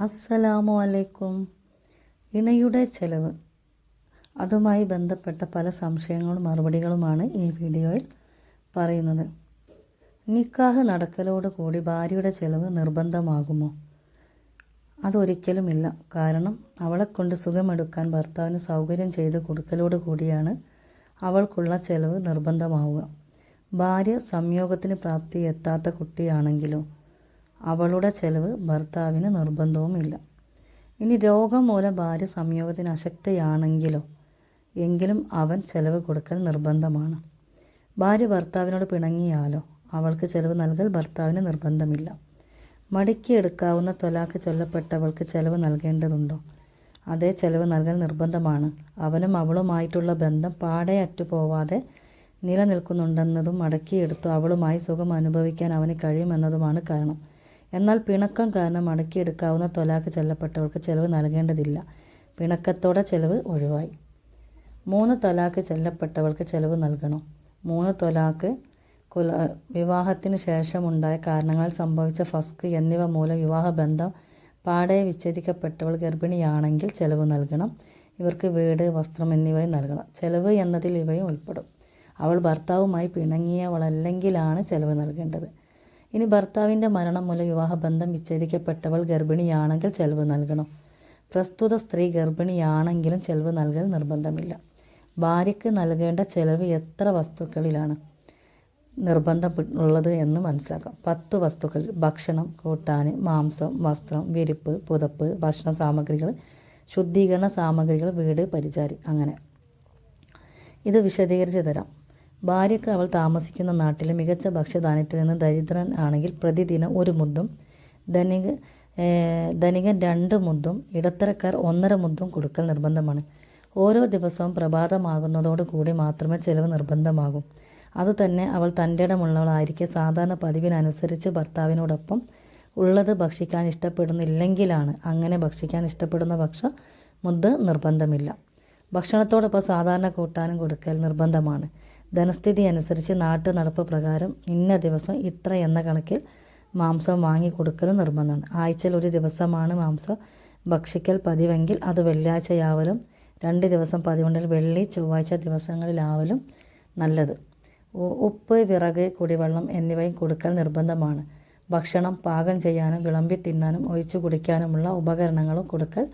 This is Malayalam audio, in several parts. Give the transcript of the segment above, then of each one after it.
അസ്സലാമു അലൈക്കും. ഇണയുടെ ചെലവ്, അതുമായി ബന്ധപ്പെട്ട പല സംശയങ്ങളും മറുപടികളുമാണ് ഈ വീഡിയോയിൽ പറയുന്നത്. നിക്കാഹ് നടക്കലോട് കൂടി ഭാര്യയുടെ ചെലവ് നിർബന്ധമാകുമോ? അതൊരിക്കലുമില്ല. കാരണം അവളെക്കൊണ്ട് സുഖമെടുക്കാൻ ഭർത്താവിന് സൗകര്യം ചെയ്ത് കൊടുക്കലോട് കൂടിയാണ് അവൾക്കുള്ള ചെലവ് നിർബന്ധമാവുക. ഭാര്യ സംയോഗത്തിന് പ്രാപ്തി എത്താത്ത കുട്ടിയാണെങ്കിലോ അവളുടെ ചെലവ് ഭർത്താവിന് നിർബന്ധവുമില്ല. ഇനി രോഗം മൂലം ഭാര്യ സംയോഗത്തിന് അശക്തയാണെങ്കിലോ എങ്കിലും അവൻ ചെലവ് കൊടുക്കൽ നിർബന്ധമാണ്. ഭാര്യ ഭർത്താവിനോട് പിണങ്ങിയാലോ അവൾക്ക് ചെലവ് നൽകൽ ഭർത്താവിന് നിർബന്ധമില്ല. മടക്കിയെടുക്കാവുന്ന ത്വലാഖ് ചൊല്ലപ്പെട്ടവൾക്ക് ചെലവ് നൽകേണ്ടതുണ്ടോ? അതേ, ചെലവ് നൽകൽ നിർബന്ധമാണ്. അവനും അവളുമായിട്ടുള്ള ബന്ധം പാടെ അറ്റുപോവാതെ നിലനിൽക്കുന്നുണ്ടെന്നതും മടക്കിയെടുത്തു അവളുമായി സുഖം അനുഭവിക്കാൻ അവന് കഴിയുമെന്നതുമാണ് കാരണം. എന്നാൽ പിണക്കം കാരണം മടക്കിയെടുക്കാവുന്ന ത്വലാഖ് ചൊല്ലപ്പെട്ടവൾക്ക് ചെലവ് നൽകേണ്ടതില്ല. പിണക്കത്തോടെ ചെലവ് ഒഴിവായി. 3 ത്വലാഖ് ചൊല്ലപ്പെട്ടവൾക്ക് ചെലവ് നൽകണോ? 3 ത്വലാഖ്, വിവാഹത്തിന് ശേഷമുണ്ടായ കാരണങ്ങളാൽ സംഭവിച്ച ഫസ്ക് എന്നിവ മൂലം വിവാഹബന്ധം പാടെ വിച്ഛേദിക്കപ്പെട്ടവൾ ഗർഭിണിയാണെങ്കിൽ ചെലവ് നൽകണം. ഇവർക്ക് വീട്, വസ്ത്രം എന്നിവയും നൽകണം. ചെലവ് എന്നതിൽ ഇവയും ഉൾപ്പെടും. അവൾ ഭർത്താവുമായി പിണങ്ങിയവളല്ലെങ്കിലാണ് ചെലവ് നൽകേണ്ടത്. ഇനി ഭർത്താവിൻ്റെ മരണം മൂലം വിവാഹബന്ധം വിച്ഛേദിക്കപ്പെട്ടവൾ ഗർഭിണിയാണെങ്കിൽ ചെലവ് നൽകണം. പ്രസ്തുത സ്ത്രീ ഗർഭിണിയാണെങ്കിലും ചെലവ് നൽകൽ നിർബന്ധമില്ല. ഭാര്യയ്ക്ക് നൽകേണ്ട ചെലവ് എത്ര വസ്തുക്കളിലാണ് നിർബന്ധം ഉള്ളത് എന്ന് മനസ്സിലാക്കാം. 10 വസ്തുക്കൾ: ഭക്ഷണം, കൂട്ടാൻ, മാംസം, വസ്ത്രം, വിരിപ്പ്, പുതപ്പ്, ഭക്ഷണ സാമഗ്രികൾ, ശുദ്ധീകരണ സാമഗ്രികൾ, വീട്, പരിചാരി. അങ്ങനെ ഇത് വിശദീകരിച്ച് തരാം. ഭാര്യയ്ക്ക് അവൾ താമസിക്കുന്ന നാട്ടിലെ മികച്ച ഭക്ഷ്യധാന്യത്തിൽ നിന്ന് ദരിദ്രൻ ആണെങ്കിൽ പ്രതിദിനം 1 മുദ്ദും, ധനികൻ 2 മുദ്ദും, ഇടത്തരക്കാർ 1.5 മുദ്ദും കൊടുക്കൽ നിർബന്ധമാണ്. ഓരോ ദിവസവും പ്രഭാതമാകുന്നതോടു കൂടി മാത്രമേ ചെലവ് നിർബന്ധമാകൂ. അതുതന്നെ അവൾ തൻ്റെ ഇടമുള്ളവളായിരിക്കെ സാധാരണ പതിവിനനുസരിച്ച് ഭർത്താവിനോടൊപ്പം ഉള്ളത് ഭക്ഷിക്കാൻ ഇഷ്ടപ്പെടുന്നില്ലെങ്കിലാണ്. അങ്ങനെ ഭക്ഷിക്കാൻ ഇഷ്ടപ്പെടുന്ന പക്ഷം മുദ്ദ് നിർബന്ധമില്ല. ഭക്ഷണത്തോടൊപ്പം സാധാരണ കൂട്ടാനും കൊടുക്കൽ നിർബന്ധമാണ്. ധനസ്ഥിതി അനുസരിച്ച് നാട്ടു നടപ്പ് പ്രകാരം ഇന്ന ദിവസം ഇത്ര എന്ന കണക്കിൽ മാംസം വാങ്ങിക്കൊടുക്കലും നിർബന്ധമാണ്. ആഴ്ചയിൽ 1 ദിവസമാണ് മാംസം ഭക്ഷിക്കൽ പതിവെങ്കിൽ അത് വെള്ളിയാഴ്ചയാവലും, 2 ദിവസം പതിവുണ്ടെങ്കിൽ വെള്ളി, ചൊവ്വാഴ്ച ദിവസങ്ങളിലാവലും നല്ലത്. ഉപ്പ്, വിറക്, കുടിവെള്ളം എന്നിവയും കൊടുക്കൽ നിർബന്ധമാണ്. ഭക്ഷണം പാകം ചെയ്യാനും വിളമ്പി തിന്നാനും ഒഴിച്ചു കുടിക്കാനുമുള്ള ഉപകരണങ്ങളും കൊടുക്കൽ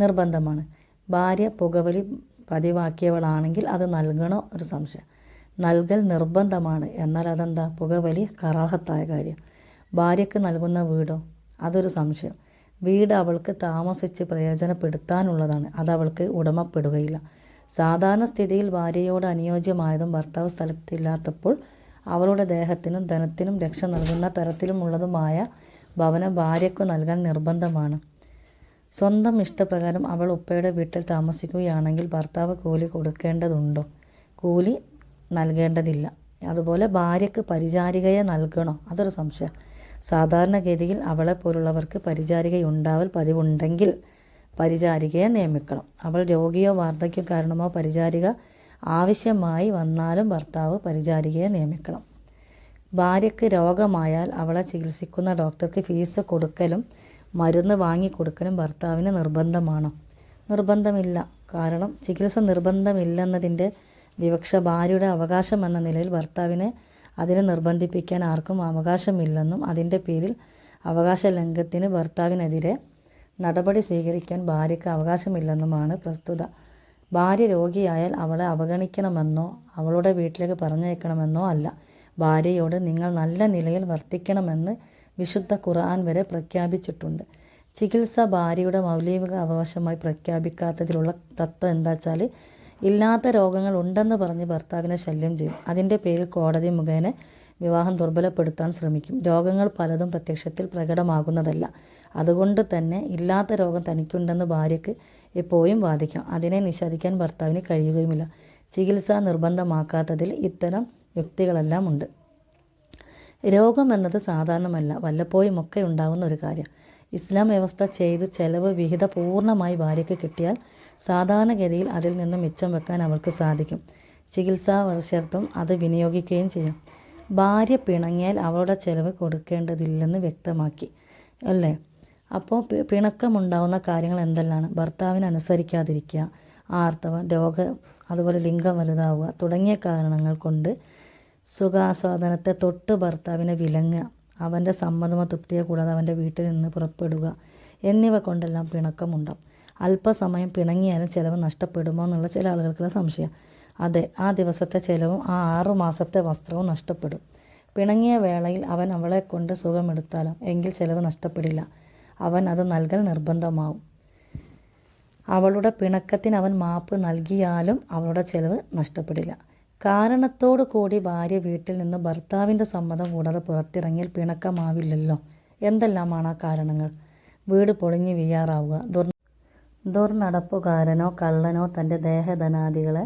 നിർബന്ധമാണ്. ഭാര്യ പുകവലി പതിവാക്കിയവളാണെങ്കിൽ അത് നൽകണോ? ഒരു സംശയം. നൽകൽ നിർബന്ധമാണ്. എന്നാൽ അതെന്താ? പുകവലി കറാഹത്തായ കാര്യം. ഭാര്യയ്ക്ക് നൽകുന്ന വീടോ? അതൊരു സംശയം. വീട് അവൾക്ക് താമസിച്ച് പ്രയോജനപ്പെടുത്താനുള്ളതാണ്. അത് അവൾക്ക് ഉടമപ്പെടുകയില്ല. സാധാരണ സ്ഥിതിയിൽ ഭാര്യയോട് അനുയോജ്യമായതും ഭർത്താവ് സ്ഥലത്തില്ലാത്തപ്പോൾ അവളുടെ ദേഹത്തിനും ധനത്തിനും രക്ഷ നൽകുന്ന തരത്തിലുമുള്ളതുമായ ഭവനം ഭാര്യയ്ക്കു നൽകാൻ നിർബന്ധമാണ്. സ്വന്തം ഇഷ്ടപ്രകാരം അവൾ ഉപ്പയുടെ വീട്ടിൽ താമസിക്കുകയാണെങ്കിൽ ഭർത്താവ് കൂലി കൊടുക്കേണ്ടതുണ്ടോ? കൂലി നൽകേണ്ടതില്ല. അതുപോലെ ഭാര്യയ്ക്ക് പരിചാരികയെ നൽകണോ? അതൊരു സംശയം. സാധാരണഗതിയിൽ അവളെപ്പോലുള്ളവർക്ക് പരിചാരികയുണ്ടാവൽ പതിവുണ്ടെങ്കിൽ പരിചാരികയെ നിയമിക്കണം. അവൾ രോഗിയോ വാർദ്ധക്യം കാരണമോ പരിചാരിക ആവശ്യമായി വന്നാലും ഭർത്താവ് പരിചാരികയെ നിയമിക്കണം. ഭാര്യയ്ക്ക് രോഗമായാൽ അവളെ ചികിത്സിക്കുന്ന ഡോക്ടർക്ക് ഫീസ് കൊടുക്കലും മരുന്ന് വാങ്ങിക്കൊടുക്കലും ഭർത്താവിന് നിർബന്ധമാണോ? നിർബന്ധമില്ല. കാരണം ചികിത്സ നിർബന്ധമില്ലെന്നതിൻ്റെ വിവക്ഷ ഭാര്യയുടെ അവകാശം എന്ന നിലയിൽ ഭർത്താവിനെ അതിനെ നിർബന്ധിപ്പിക്കാൻ ആർക്കും അവകാശമില്ലെന്നും അതിൻ്റെ പേരിൽ അവകാശ ലംഘനത്തിന് ഭർത്താവിനെതിരെ നടപടി സ്വീകരിക്കാൻ ഭാര്യയ്ക്ക് അവകാശമില്ലെന്നുമാണ് പ്രസ്തുത. ഭാര്യ രോഗിയായാൽ അവളെ അവഗണിക്കണമെന്നോ അവളുടെ വീട്ടിലേക്ക് പറഞ്ഞയക്കണമെന്നോ അല്ല. ഭാര്യയോട് നിങ്ങൾ നല്ല നിലയിൽ വർത്തിക്കണമെന്ന് വിശുദ്ധ ഖുർആൻ വരെ പ്രഖ്യാപിച്ചിട്ടുണ്ട്. ചികിത്സ ഭാര്യയുടെ മൗലിക അവകാശമായി പ്രഖ്യാപിക്കാത്തതിലുള്ള തത്വം എന്താ വെച്ചാൽ, ഇല്ലാത്ത രോഗങ്ങൾ ഉണ്ടെന്ന് പറഞ്ഞ് ഭർത്താവിനെ ശല്യം ചെയ്യും. അതിൻ്റെ പേരിൽ കോടതി മുഖേന വിവാഹം ദുർബലപ്പെടുത്താൻ ശ്രമിക്കും. രോഗങ്ങൾ പലതും പ്രത്യക്ഷത്തിൽ പ്രകടമാകുന്നതല്ല. അതുകൊണ്ട് തന്നെ ഇല്ലാത്ത രോഗം തനിക്കുണ്ടെന്ന് ഭാര്യയ്ക്ക് എപ്പോഴും വാദിക്കാം. അതിനെ നിഷേധിക്കാൻ ഭർത്താവിന് കഴിയുകയുമില്ല. ചികിത്സ നിർബന്ധമാക്കാത്തതിൽ ഇത്തരം യുക്തികളെല്ലാം ഉണ്ട്. രോഗം എന്നത് സാധാരണമല്ല, വല്ലപ്പോഴുമൊക്കെ ഉണ്ടാകുന്ന ഒരു കാര്യം. ഇസ്ലാം വ്യവസ്ഥ ചെയ്ത് ചെലവ് വിഹിത പൂർണ്ണമായി ഭാര്യയ്ക്ക് കിട്ടിയാൽ സാധാരണഗതിയിൽ അതിൽ നിന്നും മിച്ചം വെക്കാൻ അവൾക്ക് സാധിക്കും. ചികിത്സാ വർഷത്തും അത് വിനിയോഗിക്കുകയും ചെയ്യും. ഭാര്യ പിണങ്ങിയാൽ അവളുടെ ചെലവ് കൊടുക്കേണ്ടതില്ലെന്ന് വ്യക്തമാക്കി അല്ലേ? അപ്പോൾ പിണക്കമുണ്ടാവുന്ന കാര്യങ്ങൾ എന്തെല്ലാണ്? ഭർത്താവിനെ അനുസരിക്കാതിരിക്കുക, ആർത്തവം, രോഗം, അതുപോലെ ലിംഗം വലുതാവുക തുടങ്ങിയ കാരണങ്ങൾ കൊണ്ട് സുഖാസ്വാദനത്തെ തൊട്ട് ഭർത്താവിനെ വിലങ്ങുക, അവൻ്റെ സമ്മതമോ തൃപ്തിയോ കൂടാതെ അവൻ്റെ വീട്ടിൽ നിന്ന് പുറപ്പെടുക എന്നിവ കൊണ്ടെല്ലാം പിണക്കമുണ്ടാവും. അല്പസമയം പിണങ്ങിയാലും ചിലവ് നഷ്ടപ്പെടുമോ എന്നുള്ള ചില ആളുകൾക്കുള്ള സംശയം. അതെ, ആ ദിവസത്തെ ചിലവും ആ 6 മാസത്തെ വസ്ത്രവും നഷ്ടപ്പെടും. പിണങ്ങിയ വേളയിൽ അവൻ അവളെ കൊണ്ട് സുഖമെടുത്താലോ എങ്കിൽ ചിലവ് നഷ്ടപ്പെടില്ല. അവൻ അത് നൽകൽ നിർബന്ധമാവും. അവളുടെ പിണക്കത്തിന് അവൻ മാപ്പ് നൽകിയാലും അവളുടെ ചിലവ് നഷ്ടപ്പെടില്ല. കാരണത്തോടു കൂടി ഭാര്യ വീട്ടിൽ നിന്ന് ഭർത്താവിൻ്റെ സമ്മതം കൂടാതെ പുറത്തിറങ്ങിയാൽ പിണക്കമാവില്ലല്ലോ. എന്തെല്ലാമാണ് ആ കാരണങ്ങൾ? വീട് പൊളിഞ്ഞ് വീഴാറാവുക, ദുർനടപ്പുകാരനോ കള്ളനോ തൻ്റെ ദേഹധനാദികളെ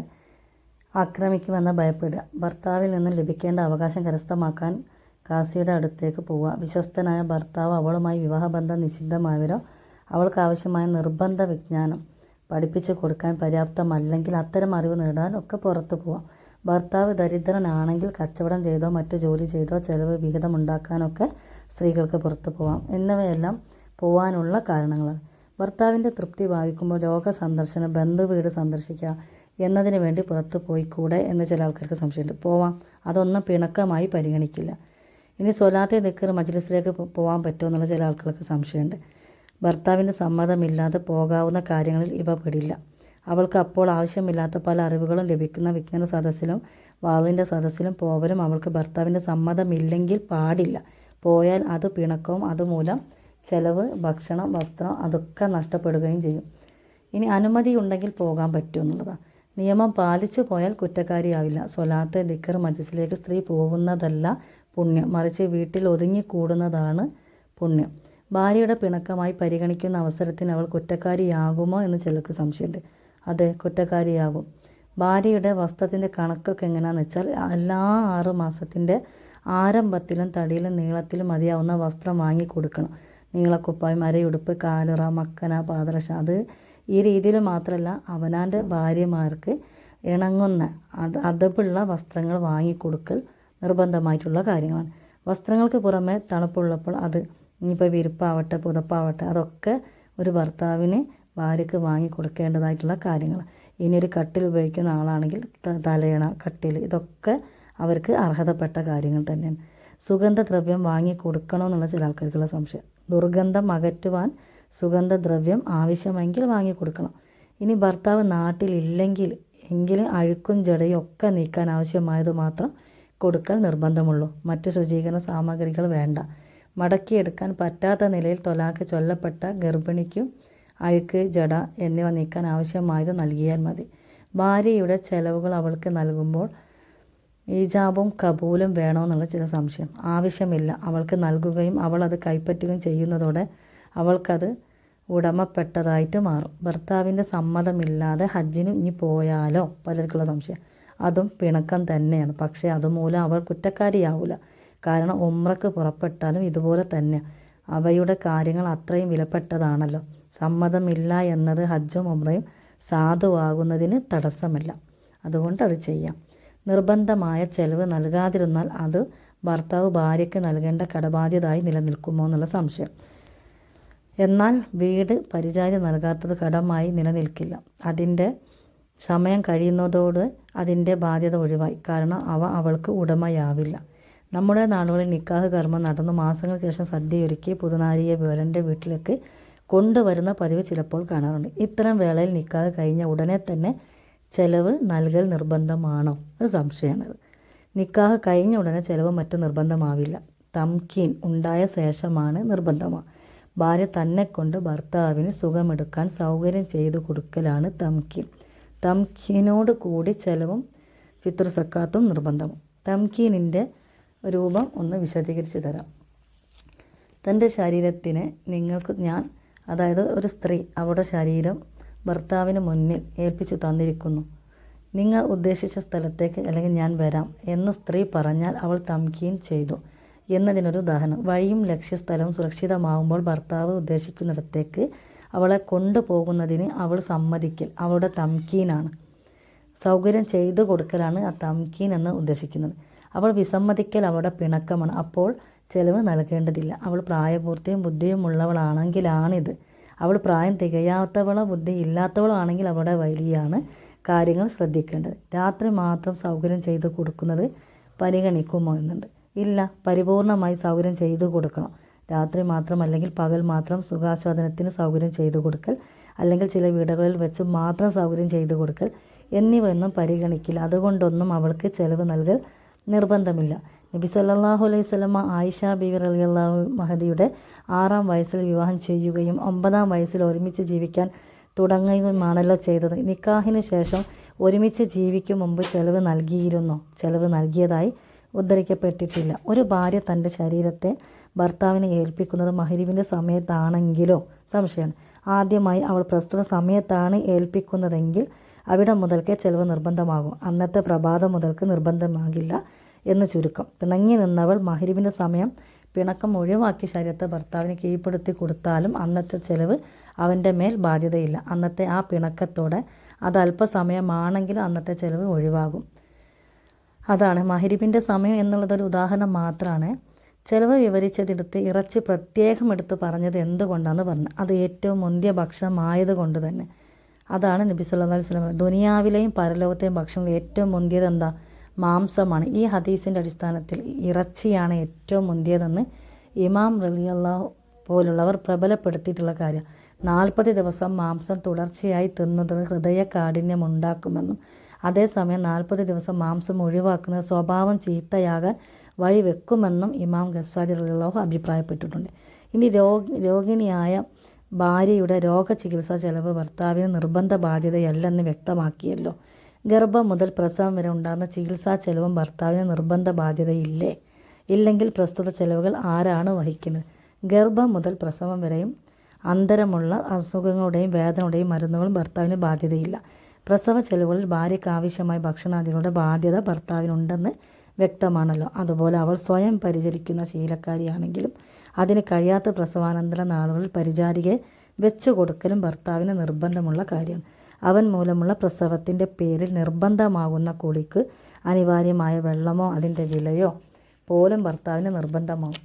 ആക്രമിക്കുമെന്ന് ഭയപ്പെടുക, ഭർത്താവിൽ നിന്ന് ലഭിക്കേണ്ട അവകാശം കരസ്ഥമാക്കാൻ കാസിയുടെ അടുത്തേക്ക് പോവുക, വിശ്വസ്തനായ ഭർത്താവ് അവളുമായി വിവാഹബന്ധം നിഷിദ്ധമായവരോ അവൾക്ക് ആവശ്യമായ നിർബന്ധ വിജ്ഞാനം പഠിപ്പിച്ചു കൊടുക്കാൻ പര്യാപ്തമല്ലെങ്കിൽ അത്തരം അറിവ് നേടാൻ ഒക്കെ പുറത്തു പോവാം. ഭർത്താവ് ദരിദ്രനാണെങ്കിൽ കച്ചവടം ചെയ്തോ മറ്റു ജോലി ചെയ്തോ ചെലവ് വിഹിതമുണ്ടാക്കാനൊക്കെ സ്ത്രീകൾക്ക് പുറത്തു പോവാം. എന്നിവയെല്ലാം പോവാനുള്ള കാരണങ്ങളാണ്. ഭർത്താവിൻ്റെ തൃപ്തി ഭാവിക്കുമ്പോൾ രോഗ സന്ദർശനം, ബന്ധുവീട് സന്ദർശിക്കുക എന്നതിന് വേണ്ടി പുറത്തു പോയിക്കൂടെ എന്ന് ചില ആൾക്കാർക്ക് സംശയമുണ്ട്. പോവാം, അതൊന്നും പിണക്കമായി പരിഗണിക്കില്ല. ഇനി സ്വലാത്തെ ദിക്ർ മജ്ലിസിലേക്ക് പോകാൻ പറ്റുമോ എന്നുള്ള ചില ആൾക്കാർക്ക് സംശയമുണ്ട്. ഭർത്താവിൻ്റെ സമ്മതമില്ലാതെ പോകാവുന്ന കാര്യങ്ങളിൽ ഇവ പെടില്ല. അവൾക്ക് അപ്പോൾ ആവശ്യമില്ലാത്ത പല അറിവുകളും ലഭിക്കുന്ന വിജ്ഞാന സദസ്സിലും വാളിൻ്റെ സദസ്സിലും പോവലും അവൾക്ക് ഭർത്താവിൻ്റെ സമ്മതമില്ലെങ്കിൽ പാടില്ല. പോയാൽ അത് പിണക്കവും അതുമൂലം ചെലവ്, ഭക്ഷണം, വസ്ത്രം അതൊക്കെ നഷ്ടപ്പെടുകയും ചെയ്യും. ഇനി അനുമതി ഉണ്ടെങ്കിൽ പോകാൻ പറ്റുമെന്നുള്ളതാണ്. നിയമം പാലിച്ചു പോയാൽ കുറ്റക്കാരിയാവില്ല. സ്വലാത്ത് ദിക്ർ മജ്ലിസിലേക്ക് സ്ത്രീ പോകുന്നതല്ല പുണ്യം, മറിച്ച് വീട്ടിൽ ഒതുങ്ങിക്കൂടുന്നതാണ് പുണ്യം. ഭാര്യയുടെ പിണക്കമായി പരിഗണിക്കുന്ന അവസരത്തിന് അവൾ കുറ്റക്കാരിയാകുമോ എന്ന് ചിലർക്ക് സംശയമുണ്ട്. അതെ, കുറ്റക്കാരിയാകും. ഭാര്യയുടെ വസ്ത്രത്തിൻ്റെ കണക്കൊക്കെ എങ്ങനെയാണെന്ന് വെച്ചാൽ എല്ലാ 6 മാസത്തിൻ്റെ ആരംഭത്തിലും തടിയിലും നീളത്തിലും മതിയാവുന്ന വസ്ത്രം വാങ്ങിക്കൊടുക്കണം. നീളക്കുപ്പായം, അരയുടുപ്പ്, കാലുറ, മക്കന, പാദരക്ഷ, അത് ഈ രീതിയിൽ മാത്രമല്ല അവനാൻ്റെ ഭാര്യമാർക്ക് ഇണങ്ങുന്ന അതബുള്ള വസ്ത്രങ്ങൾ വാങ്ങിക്കൊടുക്കൽ നിർബന്ധമായിട്ടുള്ള കാര്യങ്ങളാണ്. വസ്ത്രങ്ങൾക്ക് പുറമെ തണുപ്പുള്ളപ്പോൾ അത് ഇനിയിപ്പോൾ വിരിപ്പാവട്ടെ പുതപ്പാവട്ടെ അതൊക്കെ ഒരു ഭർത്താവിന് ഭാര്യയ്ക്ക് വാങ്ങിക്കൊടുക്കേണ്ടതായിട്ടുള്ള കാര്യങ്ങൾ. ഇനി ഒരു കട്ടിൽ ഉപയോഗിക്കുന്ന ആളാണെങ്കിൽ തലയണ, കട്ടിൽ, ഇതൊക്കെ അവർക്ക് അർഹതപ്പെട്ട കാര്യങ്ങൾ തന്നെയാണ്. സുഗന്ധദ്രവ്യം വാങ്ങിക്കൊടുക്കണമെന്നുള്ള ചില ആൾക്കാർക്കുള്ള സംശയം. ദുർഗന്ധം അകറ്റുവാൻ സുഗന്ധദ്രവ്യം ആവശ്യമെങ്കിൽ വാങ്ങിക്കൊടുക്കണം. ഇനി ഭർത്താവ് നാട്ടിലില്ലെങ്കിൽ എങ്കിലും അഴുക്കും ജടയും ഒക്കെ നീക്കാൻ ആവശ്യമായത് മാത്രം കൊടുക്കൽ നിർബന്ധമുള്ളൂ. മറ്റ് ശുചീകരണ സാമഗ്രികൾ വേണ്ട. മടക്കിയെടുക്കാൻ പറ്റാത്ത നിലയിൽ തൊലാക്ക് ചൊല്ലപ്പെട്ട ഗർഭിണിക്കും അഴുക്ക്, ജട എന്നിവ നീക്കാൻ ആവശ്യമായത് നൽകിയാൽ മതി. ഭാര്യയുടെ ചെലവുകൾ അവൾക്ക് നൽകുമ്പോൾ ഈജാബും കബൂലും വേണമെന്നുള്ള ചില സംശയം. ആവശ്യമില്ല. അവൾക്ക് നൽകുകയും അവൾ അത് കൈപ്പറ്റുകയും ചെയ്യുന്നതോടെ അവൾക്കത് ഉടമപ്പെട്ടതായിട്ട് മാറും. ഭർത്താവിൻ്റെ സമ്മതമില്ലാതെ ഹജ്ജിന് ഇനി പോയാലോ പലർക്കുള്ള സംശയം. അതും പിണക്കം തന്നെയാണ്. പക്ഷേ അതുമൂലം അവൾ കുറ്റക്കാരിയാവില്ല. കാരണം ഉംറക്ക് പുറപ്പെട്ടാലും ഇതുപോലെ തന്നെ അവയുടെ കാര്യങ്ങൾ അത്രയും വിലപ്പെട്ടതാണല്ലോ. സമ്മതമില്ല എന്നത് ഹജ്ജും ഉംറയും സാധുവാകുന്നതിന് തടസ്സമില്ല. അതുകൊണ്ട് അത് ചെയ്യാം. നിർബന്ധമായ ചെലവ് നൽകാതിരുന്നാൽ അത് ഭർത്താവ് ഭാര്യയ്ക്ക് നൽകേണ്ട കടബാധ്യതയായി നിലനിൽക്കുമോ എന്നുള്ള സംശയം. എന്നാൽ വീട് പരിചാരി നൽകാത്തത് കടമായി നിലനിൽക്കില്ല. അതിൻ്റെ സമയം കഴിയുന്നതോട് അതിൻ്റെ ബാധ്യത ഒഴിവായി. കാരണം അവ അവൾക്ക് ഉടമയാവില്ല. നമ്മുടെ നാടുകളിൽ നിക്കാഹ് കർമ്മം നടന്നു മാസങ്ങൾക്ക് ശേഷം സദ്യയൊരുക്കി പുതുനാരിയെ വരൻ്റെ വീട്ടിലേക്ക് കൊണ്ടുവരുന്ന പതിവ് ചിലപ്പോൾ കാണാറുണ്ട്. ഇത്തരം വേളയിൽ നിക്കാഹ് കഴിഞ്ഞ ഉടനെ തന്നെ ചെലവ് നൽകൽ നിർബന്ധമാണോ? ഒരു സംശയമാണത്. നിക്കാഹ് കഴിഞ്ഞ ഉടനെ ചെലവ് മറ്റു നിർബന്ധമാവില്ല. തംകീൻ ഉണ്ടായ ശേഷമാണ് നിർബന്ധമാണ്. ഭാര്യ തന്നെ കൊണ്ട് ഭർത്താവിന് സുഖമെടുക്കാൻ സൗകര്യം ചെയ്തു കൊടുക്കലാണ് തംകീൻ. തംകീനോട് കൂടി ചെലവും ഫിത്ർ സക്കാത്തും നിർബന്ധമാണ്. തംകീനിൻ്റെ രൂപം ഒന്ന് വിശദീകരിച്ച് തരാം. തൻ്റെ ശരീരത്തിനെ അതായത് ഒരു സ്ത്രീ അവരുടെ ശരീരം ഭർത്താവിന് മുന്നിൽ ഏൽപ്പിച്ചു തന്നിരിക്കുന്നു. നിങ്ങൾ ഉദ്ദേശിച്ച സ്ഥലത്തേക്ക് അല്ലെങ്കിൽ ഞാൻ വരാം എന്ന് സ്ത്രീ പറഞ്ഞാൽ അവൾ തംകീൻ ചെയ്തു എന്നതിനൊരു ഉദാഹരണം. വഴിയും ലക്ഷ്യസ്ഥലവും സുരക്ഷിതമാകുമ്പോൾ ഭർത്താവ് ഉദ്ദേശിക്കുന്നിടത്തേക്ക് അവളെ കൊണ്ടുപോകുന്നതിന് അവൾ സമ്മതിക്കൽ അവളുടെ തംകീനാണ്. സൗകര്യം ചെയ്തു കൊടുക്കലാണ് ആ തംകീൻ എന്ന് ഉദ്ദേശിക്കുന്നത്. അവൾ വിസമ്മതിക്കൽ അവളുടെ പിണക്കമാണ്. അപ്പോൾ ചെലവ് നൽകേണ്ടതില്ല. അവൾ പ്രായപൂർത്തിയും ബുദ്ധിയും ഉള്ളവളാണെങ്കിലാണിത്. അവൾ പ്രായം തികയാത്തവളോ ബുദ്ധി ഇല്ലാത്തവളോ ആണെങ്കിൽ അവളുടെ വലിയാണ് കാര്യങ്ങൾ ശ്രദ്ധിക്കേണ്ടത്. രാത്രി മാത്രം സൗകര്യം ചെയ്തു കൊടുക്കുന്നത് പരിഗണിക്കുമോ എന്നുണ്ട്. ഇല്ല, പരിപൂർണമായി സൗകര്യം ചെയ്തു കൊടുക്കണം. രാത്രി മാത്രം അല്ലെങ്കിൽ പകൽ മാത്രം സുഖാസ്വാദനത്തിന് സൗകര്യം ചെയ്തു കൊടുക്കൽ, അല്ലെങ്കിൽ ചില വീടുകളിൽ വെച്ച് മാത്രം സൗകര്യം ചെയ്തു കൊടുക്കൽ എന്നിവയൊന്നും പരിഗണിക്കില്ല. അതുകൊണ്ടൊന്നും അവൾക്ക് ചെലവ് നൽകൽ നിർബന്ധമില്ല. നബി സല്ലല്ലാഹു അലൈഹി വസല്ലമ ആയിഷ ബീവി റളിയല്ലാഹു മഹദിയുടെ 6-ാം വയസ്സിൽ വിവാഹം ചെയ്യുകയും 9-ാം വയസ്സിൽ ഒരുമിച്ച് ജീവിക്കാൻ തുടങ്ങുകയുമാണല്ലോ ചെയ്തത്. നിക്കാഹിന് ശേഷം ഒരുമിച്ച് ജീവിക്കും മുമ്പ് ചെലവ് നൽകിയിരുന്നോ? ചെലവ് നൽകിയതായി ഉദ്ധരിക്കപ്പെട്ടിട്ടില്ല. ഒരു ഭാര്യ തൻ്റെ ശരീരത്തെ ഭർത്താവിനെ ഏൽപ്പിക്കുന്നത് മഹ്രിബിൻ്റെ സമയത്താണെങ്കിലോ സംശയമാണ്. ആദ്യമായി അവൾ പ്രസ്തുത സമയത്താണ് ഏൽപ്പിക്കുന്നതെങ്കിൽ അവിടെ മുതൽക്കേ ചെലവ് നിർബന്ധമാകും. അന്നത്തെ പ്രഭാതം മുതൽക്ക് നിർബന്ധമാകില്ല എന്ന് ചുരുക്കം. പിണങ്ങി നിന്നവൾ മഹ്രിബിൻ്റെ സമയം പിണക്കം ഒഴിവാക്കി ശരീരത്തെ ഭർത്താവിന് കീഴ്പ്പെടുത്തി കൊടുത്താലും അന്നത്തെ ചെലവ് അവൻ്റെ മേൽ ബാധ്യതയില്ല. അന്നത്തെ ആ പിണക്കത്തോടെ അത് അല്പസമയമാണെങ്കിലും അന്നത്തെ ചെലവ് ഒഴിവാകും. അതാണ് മഹ്രിബിൻ്റെ സമയം എന്നുള്ളതൊരു ഉദാഹരണം മാത്രമാണ്. ചെലവ് വിവരിച്ചതെടുത്ത് ഇറച്ചി പ്രത്യേകം എടുത്ത് പറഞ്ഞത് എന്തുകൊണ്ടാണെന്ന് പറഞ്ഞു. അത് ഏറ്റവും മുന്തിയ ഭക്ഷണമായതുകൊണ്ട് തന്നെ. അതാണ് നബി സല്ലല്ലാഹു അലൈഹി വസല്ലം ദുനിയാവിലെയും പരലോകത്തെയും ഭക്ഷണം ഏറ്റവും മുന്തിയത് എന്താ? മാംസമാണ്. ഈ ഹദീസിൻ്റെ അടിസ്ഥാനത്തിൽ ഇറച്ചിയാണ് ഏറ്റവും മുന്തിയതെന്ന് ഇമാം റളിയല്ലാഹു പോലുള്ളവർ പ്രബലപ്പെടുത്തിയിട്ടുള്ള കാര്യം. 40 ദിവസം മാംസം തുടർച്ചയായി തിന്നുന്നത് ഹൃദയകാഠിന്യം ഉണ്ടാക്കുമെന്നും അതേസമയം 40 ദിവസം മാംസം ഒഴിവാക്കുന്നത് സ്വഭാവം ചീത്തയാകാൻ വഴി വെക്കുമെന്നും ഇമാം ഗസാലി റളിയല്ലാഹു അഭിപ്രായപ്പെട്ടിട്ടുണ്ട്. ഇനി രോഗിണിയായ ഭാര്യയുടെ രോഗചികിത്സാ ചെലവ് ഭർത്താവിന് നിർബന്ധ ബാധ്യതയല്ലെന്ന് വ്യക്തമാക്കിയല്ലോ. ഗർഭം മുതൽ പ്രസവം വരെ ഉണ്ടാകുന്ന ചികിത്സാ ചെലവും ഭർത്താവിന് നിർബന്ധ ബാധ്യതയില്ലേ? ഇല്ലെങ്കിൽ പ്രസ്തുത ചെലവുകൾ ആരാണ് വഹിക്കുന്നത്? ഗർഭം മുതൽ പ്രസവം വരെയും അന്തരമുള്ള അസുഖങ്ങളുടെയും വേദനയുടെയും മരുന്നുകളും ഭർത്താവിന് ബാധ്യതയില്ല. പ്രസവ ചെലവുകളിൽ ഭാര്യയ്ക്ക് ആവശ്യമായ ഭക്ഷണാദികളുടെ ബാധ്യത ഭർത്താവിനുണ്ടെന്ന് വ്യക്തമാണല്ലോ. അതുപോലെ അവൾ സ്വയം പരിചരിക്കുന്ന ശീലക്കാരിയാണെങ്കിലും അതിന് കഴിയാത്ത പ്രസവാനന്തര നാളുകളിൽ പരിചാരികയെ വെച്ചു കൊടുക്കലും ഭർത്താവിന് നിർബന്ധമുള്ള കാര്യമാണ്. അവൻ മൂലമുള്ള പ്രസവത്തിൻ്റെ പേരിൽ നിർബന്ധമാകുന്ന കുളിക്ക് അനിവാര്യമായ വെള്ളമോ അതിൻ്റെ വിലയോ പോലും ഭർത്താവിന് നിർബന്ധമാകും.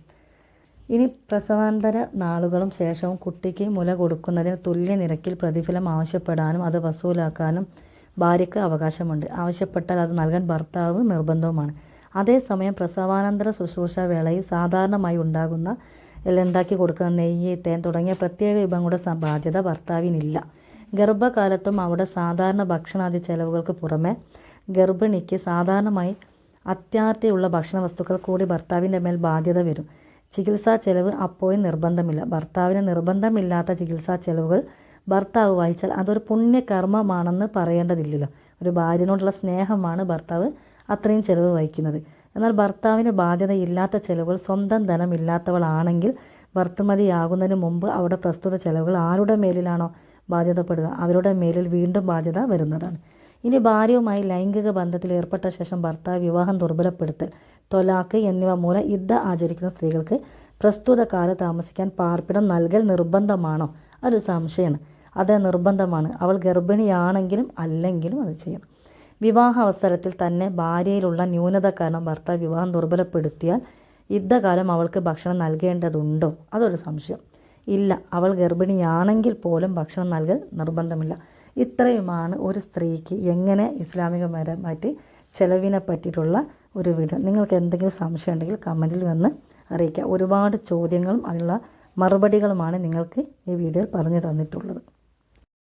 ഇനി പ്രസവാനന്തര നാളുകളും ശേഷവും കുട്ടിക്ക് മുല കൊടുക്കുന്നതിന് തുല്യ നിരക്കിൽ പ്രതിഫലം ആവശ്യപ്പെടാനും അത് വസൂലാക്കാനും ഭാര്യയ്ക്ക് അവകാശമുണ്ട്. ആവശ്യപ്പെട്ടാൽ അത് നൽകാൻ ഭർത്താവ് നിർബന്ധവുമാണ്. അതേസമയം പ്രസവാനന്തര ശുശ്രൂഷ വേളയിൽ സാധാരണമായി ഉണ്ടാകുന്ന ഉണ്ടാക്കി കൊടുക്കുന്ന നെയ്യ്, തേൻ തുടങ്ങിയ പ്രത്യേക വിഭവങ്ങളുടെ ബാധ്യത ഭർത്താവിനില്ല. ഗർഭകാലത്തും അവിടെ സാധാരണ ഭക്ഷണാദി ചെലവുകൾക്ക് പുറമെ ഗർഭിണിക്ക് സാധാരണമായി അത്യാർത്തിയുള്ള ഭക്ഷണ വസ്തുക്കൾ കൂടി ഭർത്താവിൻ്റെ മേൽ ബാധ്യത വരും. ചികിത്സാ ചെലവ് അപ്പോഴും നിർബന്ധമില്ല. ഭർത്താവിന് നിർബന്ധമില്ലാത്ത ചികിത്സാ ചെലവുകൾ ഭർത്താവ് വഹിച്ചാൽ അതൊരു പുണ്യകർമ്മമാണെന്ന് പറയേണ്ടതില്ലല്ലോ. ഒരു ഭാര്യനോടുള്ള സ്നേഹമാണ് ഭർത്താവ് അത്രയും ചെലവ് വഹിക്കുന്നത്. എന്നാൽ ഭർത്താവിന് ബാധ്യതയില്ലാത്ത ചെലവുകൾ സ്വന്തം ധനമില്ലാത്തവളാണെങ്കിൽ ഭർത്തൃമതിയാകുന്നതിന് മുമ്പ് അവിടെ പ്രസ്തുത ചെലവുകൾ ആരുടെ മേലിലാണോ ബാധ്യതപ്പെടുക അവരുടെ മേലിൽ വീണ്ടും ബാധ്യത വരുന്നതാണ്. ഇനി ഭാര്യയുമായി ലൈംഗിക ബന്ധത്തിൽ ഏർപ്പെട്ട ശേഷം ഭർത്താവ് വിവാഹം ദുർബലപ്പെടുത്തൽ, തൊലാക്ക് എന്നിവ മൂലം ഇദ്ദ ആചരിക്കുന്ന സ്ത്രീകൾക്ക് പ്രസ്തുത കാലം താമസിക്കാൻ പാർപ്പിടം നൽകൽ നിർബന്ധമാണോ? അതൊരു സംശയമാണ്. അത് നിർബന്ധമാണ്. അവൾ ഗർഭിണിയാണെങ്കിലും അല്ലെങ്കിലും അത് ചെയ്യണം. വിവാഹ അവസരത്തിൽ തന്നെ ഭാര്യയിലുള്ള ന്യൂനത കാരണം ഭർത്താവ് വിവാഹം ദുർബലപ്പെടുത്തിയാൽ യുദ്ധകാലം അവൾക്ക് ഭക്ഷണം നൽകേണ്ടതുണ്ടോ? അതൊരു സംശയം. ഇല്ല, അവൾ ഗർഭിണിയാണെങ്കിൽ പോലും ഭക്ഷണം നൽകൽ നിർബന്ധമില്ല. ഇത്രയുമാണ് ഒരു സ്ത്രീക്ക് എങ്ങനെ ഇസ്ലാമികപരമായിട്ട് ചെലവിനെ പറ്റിയിട്ടുള്ള ഒരു വീഡിയോ. നിങ്ങൾക്ക് എന്തെങ്കിലും സംശയം ഉണ്ടെങ്കിൽ കമൻറ്റിൽ വന്ന് അറിയിക്കുക. ഒരുപാട് ചോദ്യങ്ങളും അതിനുള്ള മറുപടികളുമാണ് നിങ്ങൾക്ക് ഈ വീഡിയോയിൽ പറഞ്ഞു തന്നിട്ടുള്ളത്.